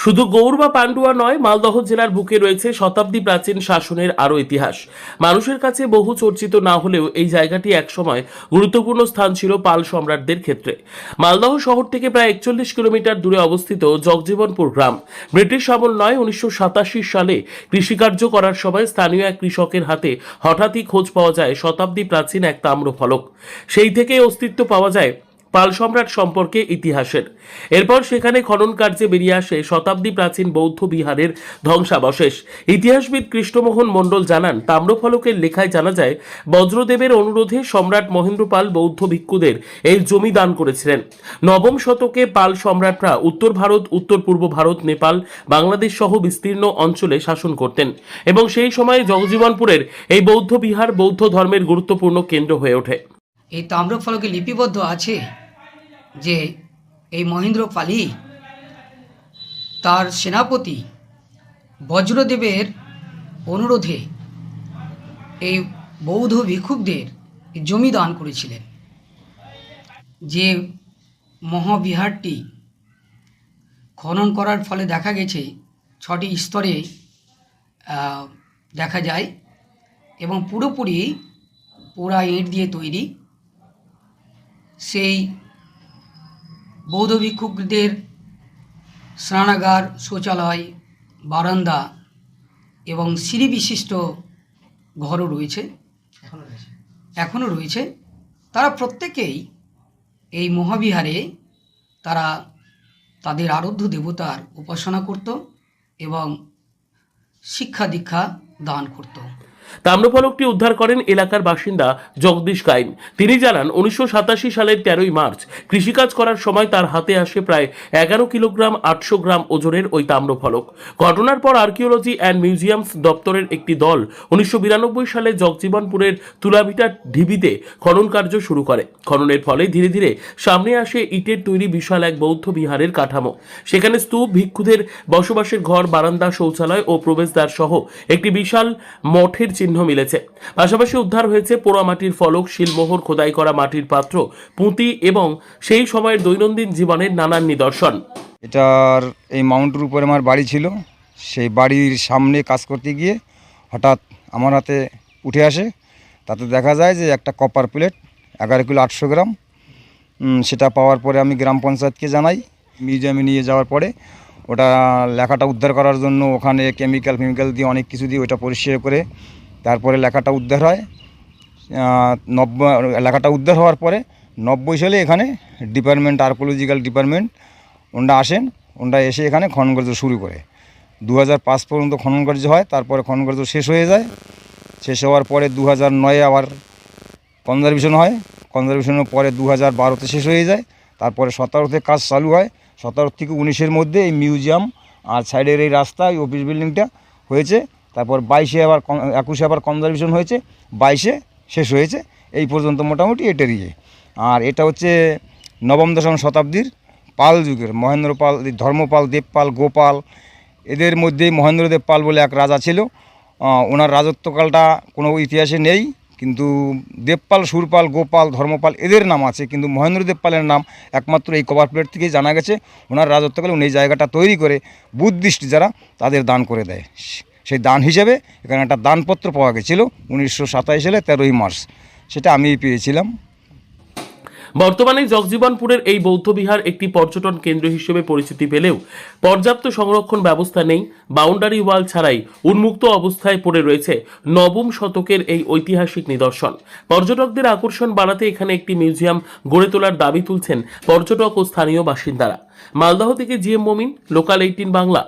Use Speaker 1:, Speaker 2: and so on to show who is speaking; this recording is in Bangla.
Speaker 1: শুধু গৌড় বা পান্ডুয়া নয়, মালদহ জেলার বুকে রয়েছে শতাব্দী প্রাচীন শাসনের আরও ইতিহাস। মানুষের কাছে বহু চর্চিত না হলেও এই জায়গাটি একসময় গুরুত্বপূর্ণ স্থান ছিল পাল সম্রাটদের ক্ষেত্রে। মালদহ শহর থেকে প্রায় 41 কিলোমিটার দূরে অবস্থিত জগজীবনপুর গ্রাম ব্রিটিশ আমল নয় 1987 সালে কৃষিকার্য করার সময় স্থানীয় এক কৃষকের হাতে হঠাৎই খোঁজ পাওয়া যায় শতাব্দী প্রাচীন এক তাম্রফলক। সেই থেকে অস্তিত্ব পাওয়া যায় পাল সম্রাট সম্পর্কে ইতিহাসের। এরপর সেখানে খনন কার্যে বেরিয়ে আসে শতাব্দী প্রাচীন বৌদ্ধ বিহারের ধ্বংসাবশেষ। ইতিহাসবিদ কৃষ্ণমোহন মণ্ডল জানান, তাম্রফলকের লেখায় জানা যায় বজ্রদেবের অনুরোধে সম্রাট মহেন্দ্র পাল বৌদ্ধ ভিক্ষুদের এই জমি দান করেছিলেন। নবম শতকে পাল সম্রাটরা উত্তর ভারত, উত্তর পূর্ব ভারত, নেপাল, বাংলাদেশ সহ বিস্তীর্ণ অঞ্চলে শাসন করতেন এবং সেই সময় জগজীবনপুরের এই বৌদ্ধ বিহার বৌদ্ধ ধর্মের গুরুত্বপূর্ণ কেন্দ্র হয়ে ওঠে।
Speaker 2: এই তাম্রফলকে লিপিবদ্ধ আছে যে এই মহেন্দ্র পালই তার সেনাপতি বজ্রদেবের অনুরোধে এই বৌদ্ধ ভিক্ষুকদের জমি দান করেছিলেন। যে মহাবিহারটি খনন করার ফলে দেখা গেছে 6টি স্তরে দেখা যায় এবং পুরোপুরি পোড়া ইট দিয়ে তৈরি। সেই বৌদ্ধ ভিক্ষুকদের স্নানাগার, শৌচালয়, বারান্দা এবং সিঁড়ি বিশিষ্ট ঘরও রয়েছে, এখনও রয়েছে। তারা প্রত্যেকেই এই মহাবিহারে তারা তাদের আরাধ্য দেবতার উপাসনা করত এবং শিক্ষা দীক্ষা দান করত।
Speaker 1: তাম্রফলকটি উদ্ধার করেন এলাকার বাসিন্দা জগদীশ গাইন। তিনি জানান, 1987 সালের 13ই মার্চ কৃষিকাজ করার সময় তার হাতে আসে প্রায় 11 কিলোগ্রাম 800 গ্রাম ওজনের ওই তাম্রফলক। ঘটনার পর আর্কিওলজি অ্যান্ড মিউজিয়ামস দপ্তরের একটি দল 1992 সালে জগজীবনপুরের তুলাভিটা ঢিবিতে খনন কার্য শুরু করে। খননের ফলে ধীরে ধীরে সামনে আসে ইটের তৈরি বিশাল এক বৌদ্ধ বিহারের কাঠামো। সেখানে স্তূপ, ভিক্ষুদের বসবাসের ঘর, বারান্দা, শৌচালয় ও প্রবেশদ্বার সহ একটি বিশাল মঠের চিহ্ন মিলেছে। পাশাপাশি উদ্ধার হয়েছে পোড়ামাটির ফলক, শিলমোহর, খোদাই করা মাটির পাত্র, পুঁতি এবং সেই সময়ের দৈনন্দিন জীবনের নানান নিদর্শন।
Speaker 3: এটার এই মাউন্টের উপরে আমার বাড়ি ছিল। সেই বাড়ির সামনে কাজ করতে গিয়ে হঠাৎ আমার হাতে উঠে আসে। তাতে দেখা যায় যে একটা কপার প্লেট 11 কিলো 800 গ্রাম। সেটা পাওয়ার পরে আমি গ্রাম পঞ্চায়েতকে জানাই। মিউজিয়ামে নিয়ে যাওয়ার পরে ওটা লেখাটা উদ্ধার করার জন্য ওখানে কেমিক্যাল দিয়ে অনেক কিছু দিয়ে ওটা পরিষ্কার করে তারপরে লেখাটা উদ্ধার হয়। লেখাটা উদ্ধার হওয়ার পরে 90 সালে এখানে ডিপার্টমেন্ট, আর্কিওলজিক্যাল ডিপার্টমেন্ট ওনারা আসেন। ওনারা এসে এখানে খনন কার্য শুরু করে। 2005 পর্যন্ত খনন কার্য হয়। তারপরে খনন কার্য শেষ হয়ে যায়। শেষ হওয়ার পরে 2009-এ আবার কনজারভেশন হয়। কনজারভেশনের পরে 2012-তে শেষ হয়ে যায়। তারপরে 17-তে কাজ চালু হয়। 17 থেকে 19-এর মধ্যে এই মিউজিয়াম আর সাইডের এই রাস্তা, এই অফিস বিল্ডিংটা হয়েছে। তারপর 22-এ আবার 21-এ আবার কনজারভেশন হয়েছে, 22-এ শেষ হয়েছে। এই পর্যন্ত মোটামুটি এটারই। আর এটা হচ্ছে নবম দশম শতাব্দীর পাল যুগের মহেন্দ্র পাল, ধর্মপাল, দেবপাল, গোপাল, এদের মধ্যেই মহেন্দ্রদেব পাল বলে এক রাজা ছিল। ওনার রাজত্বকালটা কোনো ইতিহাসে নেই, কিন্তু দেবপাল, সুরপাল, গোপাল, ধর্মপাল এদের নাম আছে, কিন্তু মহেন্দ্রদেব পালের নাম একমাত্র এই কভার প্লেট থেকেই জানা গেছে। ওনার রাজত্বকালে উনি এই জায়গাটা তৈরি করে বুদ্ধিস্ট যারা তাদের দান করে দেয়। সেই দান হিসেবে এখানে একটা দানপত্র পাওয়া গেছিলো 1927 সালে 13ই মার্চ। সেটা আমিই পেয়েছিলাম।
Speaker 1: বর্তমানে জগজীবনপুরের এই বৌদ্ধ বিহার একটি পর্যটন কেন্দ্র হিসেবে পরিচিতি পেলেও পর্যাপ্ত সংরক্ষণ ব্যবস্থা নেই। বাউন্ডারি ওয়াল ছাড়াই উন্মুক্ত অবস্থায় পড়ে রয়েছে নবম শতকের এই ঐতিহাসিক নিদর্শন। পর্যটকদের আকর্ষণ বাড়াতে এখানে একটি মিউজিয়াম গড়ে তোলার দাবি তুলছেন পর্যটক ও স্থানীয় বাসিন্দারা। মালদহ থেকে জিএম মমিন, লোকাল 18 বাংলা।